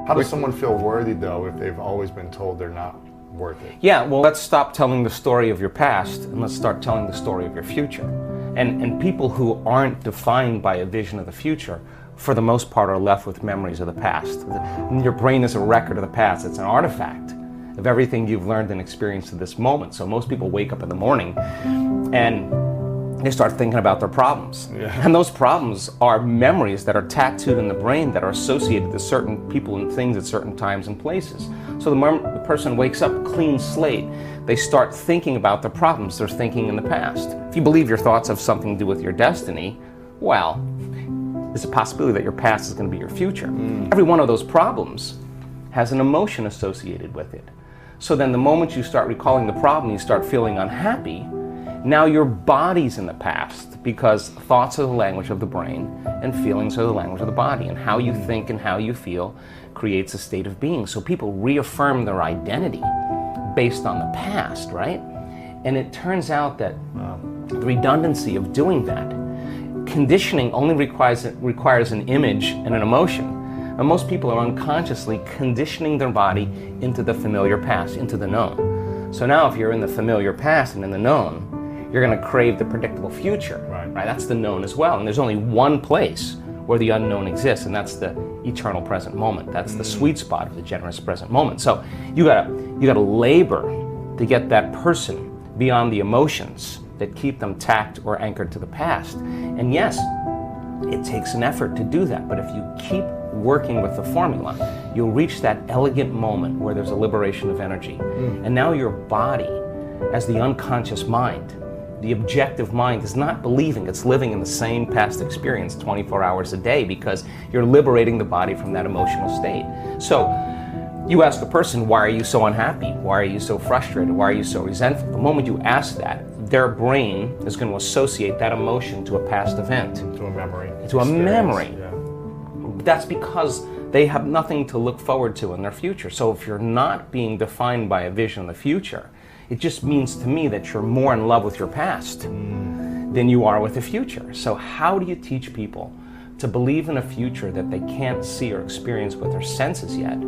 How does someone feel worthy, though, if they've always been told they're not worth it? Yeah, well, let's stop telling the story of your past and let's start telling the story of your future. And people who aren't defined by a vision of the future, for the most part, are left with memories of the past. Your brain is a record of the past. It's an artifact of everything you've learned and experienced to this moment. So most people wake up in the morning and they start thinking about their problems. Yeah. And those problems are memories that are tattooed in the brain that are associated to certain people and things at certain times and places. So the person wakes up clean slate. They start thinking about the problems they're thinking in the past. If you believe your thoughts have something to do with your destiny, well, there's a possibility that your past is going to be your future. Every one of those problems has an emotion associated with it. So then the moment you start recalling the problem, you start feeling unhappy. Now your body's in the past, because thoughts are the language of the brain and feelings are the language of the body, and how you think and how you feel creates a state of being. So people reaffirm their identity based on the past, right? And it turns out that the redundancy of doing that, conditioning only requires an image and an emotion. And most people are unconsciously conditioning their body into the familiar past, into the known. So now if you're in the familiar past and in the known, you're going to crave the predictable future, right? That's the known as well. And there's only one place where the unknown exists, and that's the eternal present moment. That's the sweet spot of the generous present moment. So you gotta labor to get that person beyond the emotions that keep them tacked or anchored to the past. And yes, it takes an effort to do that, but if you keep working with the formula, you'll reach that elegant moment where there's a liberation of energy. And now your body, as the unconscious mind, the objective mind, is not believing it's living in the same past experience 24 hours a day, because you're liberating the body from that emotional state. So you ask a person, why are you so unhappy? Why are you so frustrated? Why are you so resentful? The moment you ask that, their brain is going to associate that emotion to a past event. To a memory. To a memory. Yeah. That's because they have nothing to look forward to in their future. So if you're not being defined by a vision of the future, it just means to me that you're more in love with your past than you are with the future. So how do you teach people to believe in a future that they can't see or experience with their senses yet,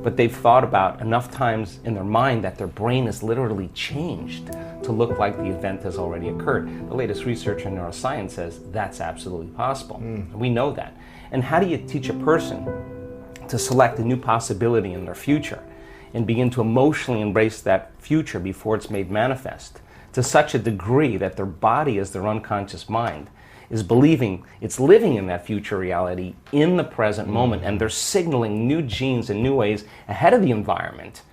but they've thought about enough times in their mind that their brain is literally changed to look like the event has already occurred? The latest research in neuroscience says that's absolutely possible. We know that. And how do you teach a person to select a new possibility in their future and begin to emotionally embrace that future before it's made manifest to such a degree that their body, as their unconscious mind, is believing it's living in that future reality in the present moment, and they're signaling new genes and new ways ahead of the environment.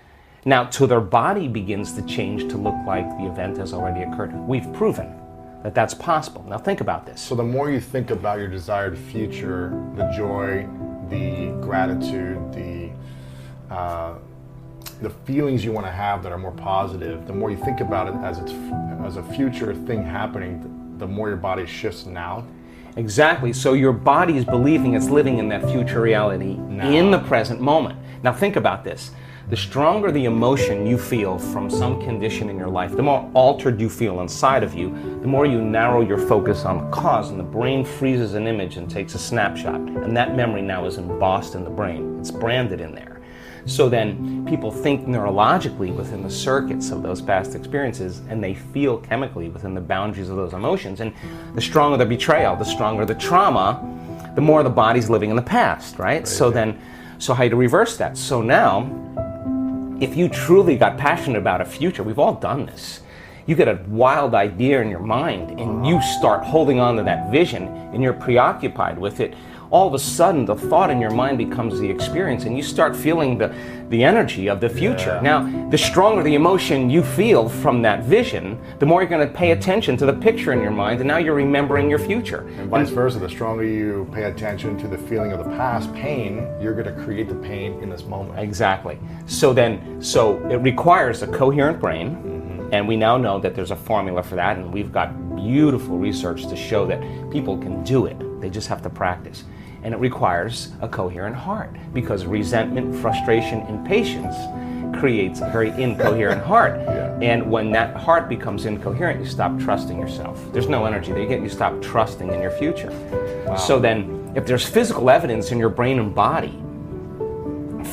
Now, till their body begins to change to look like the event has already occurred. We've proven that that's possible. Now think about this. So the more you think about your desired future, the joy, the gratitude, the feelings you want to have that are more positive, the more you think about it as a future thing happening, the more your body shifts now. Exactly. So your body is believing it's living in that future reality in the present moment. Now think about this. The stronger the emotion you feel from some condition in your life, the more altered you feel inside of you, the more you narrow your focus on the cause, and the brain freezes an image and takes a snapshot. And that memory now is embossed in the brain. It's branded in there. So then people think neurologically within the circuits of those past experiences, and they feel chemically within the boundaries of those emotions. And the stronger the betrayal, the stronger the trauma, the more the body's living in the past, right? Crazy. So how do you reverse that? So now, if you truly got passionate about a future, we've all done this. You get a wild idea in your mind and you start holding on to that vision and you're preoccupied with it. All of a sudden, the thought in your mind becomes the experience, and you start feeling the energy of the future. Yeah. Now, the stronger the emotion you feel from that vision, the more you're going to pay attention to the picture in your mind, and now you're remembering your future. And vice versa, the stronger you pay attention to the feeling of the past, pain, you're going to create the pain in this moment. Exactly. So it requires a coherent brain, and we now know that there's a formula for that, and we've got beautiful research to show that people can do it. They just have to practice. And it requires a coherent heart, because resentment, frustration, impatience creates a very incoherent heart. Yeah. And when that heart becomes incoherent, you stop trusting yourself. There's no energy there. You stop trusting in your future. Wow. So then, if there's physical evidence in your brain and body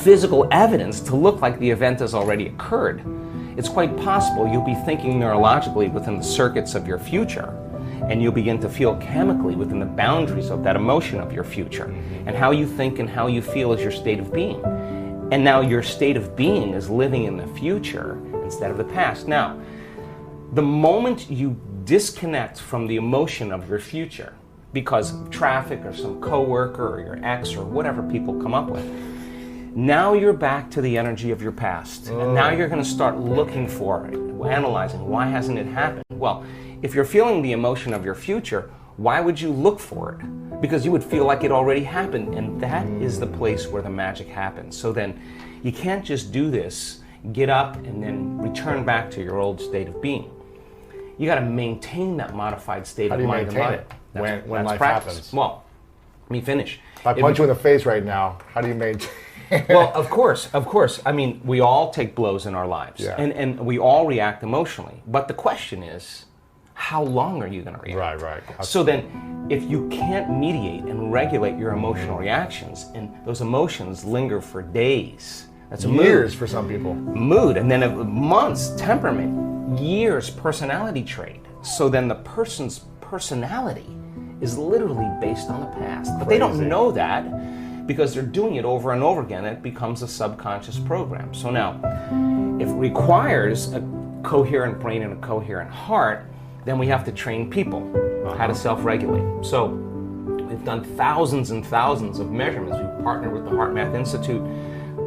physical evidence to look like the event has already occurred. It's quite possible you'll be thinking neurologically within the circuits of your future, and you'll begin to feel chemically within the boundaries of that emotion of your future. And how you think and how you feel is your state of being. And now your state of being is living in the future instead of the past. Now, the moment you disconnect from the emotion of your future because of traffic or some coworker or your ex or whatever people come up with, now you're back to the energy of your past. And now you're going to start looking for it, analyzing, why hasn't it happened? Well, if you're feeling the emotion of your future, why would you look for it? Because you would feel like it already happened, and that is the place where the magic happens. So then you can't just do this, get up, and then return back to your old state of being. You got to maintain that modified state of mind and body. How do you maintain it when life practice. happens? Well, let me finish. If I punch you in the face right now, how do you maintain? Well, of course. I mean, we all take blows in our lives, Yeah. and we all react emotionally. But the question is, how long are you going to react? Right. So then, if you can't mediate and regulate your emotional reactions, and those emotions linger for days, that's a Years for some people. mood, and then months, temperament, years, personality trait. So then the person's personality is literally based on the past. But they don't Crazy. know that because they're doing it over and over again, and it becomes a subconscious program. So now, if it requires a coherent brain and a coherent heart, then we have to train people how to self-regulate. So we've done thousands and thousands of measurements. We've partnered with the Heart Math Institute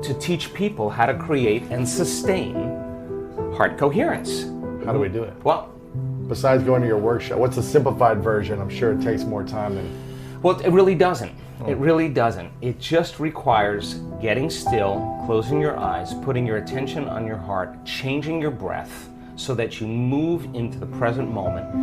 to teach people how to create and sustain heart coherence. How do we do it? Well, Besides going to your workshop, what's the simplified version? I'm sure it takes more time than... well, it really doesn't. It really doesn't. It just requires getting still, closing your eyes, putting your attention on your heart, changing your breath so that you move into the present moment.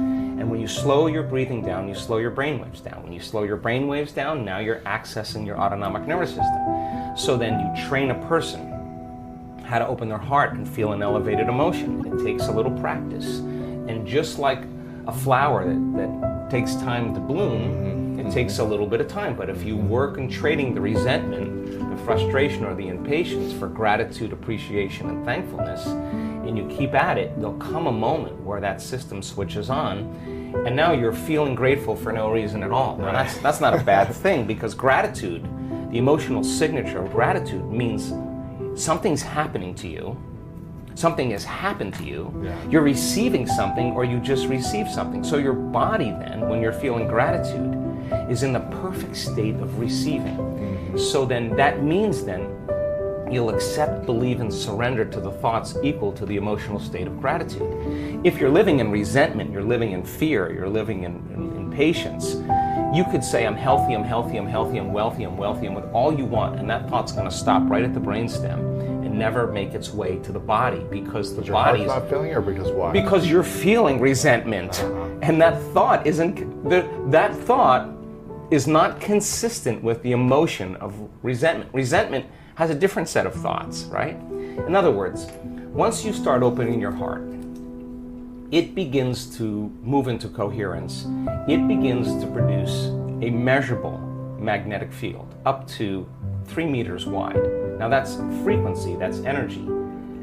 And when you slow your breathing down, you slow your brainwaves down. When you slow your brainwaves down, now you're accessing your autonomic nervous system. So then you train a person how to open their heart and feel an elevated emotion. It takes a little practice. And just like a flower that takes time to bloom, it takes a little bit of time. But if you work in trading the resentment, the frustration, or the impatience for gratitude, appreciation, and thankfulness, and you keep at it, there'll come a moment where that system switches on, and now you're feeling grateful for no reason at all. Now that's not a bad thing, because gratitude, the emotional signature of gratitude, means something's happening to you. Something has happened to you, you're receiving something, or you just received something. So your body then, when you're feeling gratitude, is in the perfect state of receiving. So then that means then you'll accept, believe, and surrender to the thoughts equal to the emotional state of gratitude. If you're living in resentment, you're living in fear, you're living in impatience, you could say, I'm healthy, I'm healthy, I'm healthy, I'm wealthy, I'm wealthy, and with all you want, and that thought's going to stop right at the brainstem and never make its way to the body, because the body's not feeling, or because why? Because you're feeling resentment, and that thought is not consistent with the emotion of resentment. Resentment has a different set of thoughts, right? In other words, once you start opening your heart, it begins to move into coherence. It begins to produce a measurable magnetic field up to 3 meters wide. Now that's frequency, that's energy.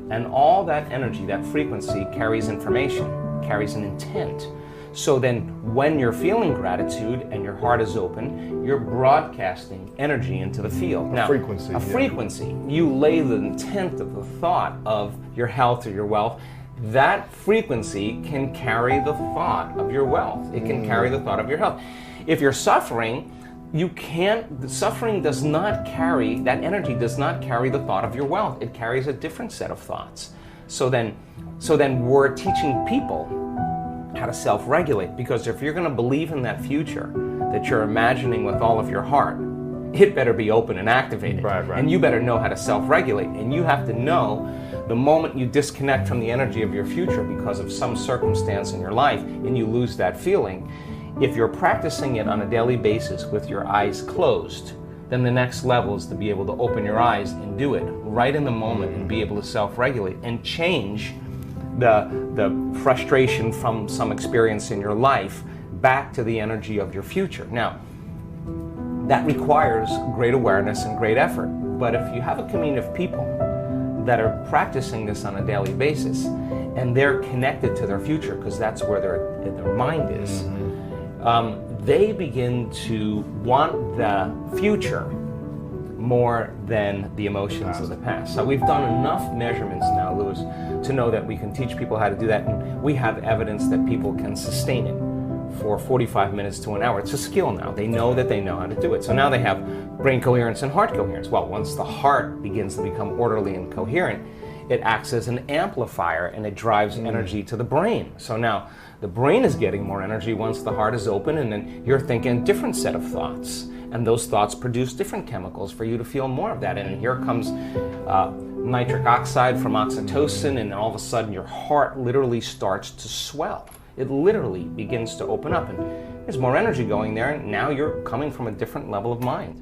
And all that energy, that frequency, carries information, carries an intent. So then when you're feeling gratitude and your heart is open, you're broadcasting energy into the field. Now, frequency. Frequency. You lay the intent of the thought of your health or your wealth. That frequency can carry the thought of your wealth. It can carry the thought of your health. If you're suffering, the suffering does not carry, that energy does not carry the thought of your wealth. It carries a different set of thoughts. So then we're teaching people how to self-regulate, because if you're going to believe in that future that you're imagining with all of your heart, it better be open and activated. Right. And you better know how to self-regulate. And you have to know the moment you disconnect from the energy of your future because of some circumstance in your life and you lose that feeling, if you're practicing it on a daily basis with your eyes closed, then the next level is to be able to open your eyes and do it right in the moment and be able to self-regulate and change the frustration from some experience in your life back to the energy of your future. Now, that requires great awareness and great effort. But if you have a community of people that are practicing this on a daily basis, and they're connected to their future, because that's where their mind is, they begin to want the future more than the emotions of the past. So we've done enough measurements now, Louis, to know that we can teach people how to do that, and we have evidence that people can sustain it for 45 minutes to an hour. It's a skill now. They know that they know how to do it. So now they have brain coherence and heart coherence. Well, once the heart begins to become orderly and coherent, it acts as an amplifier and it drives energy to the brain. So now the brain is getting more energy once the heart is open, and then you're thinking a different set of thoughts. And those thoughts produce different chemicals for you to feel more of that. And here comes nitric oxide from oxytocin, and all of a sudden your heart literally starts to swell. It literally begins to open up, and there's more energy going there, and now you're coming from a different level of mind.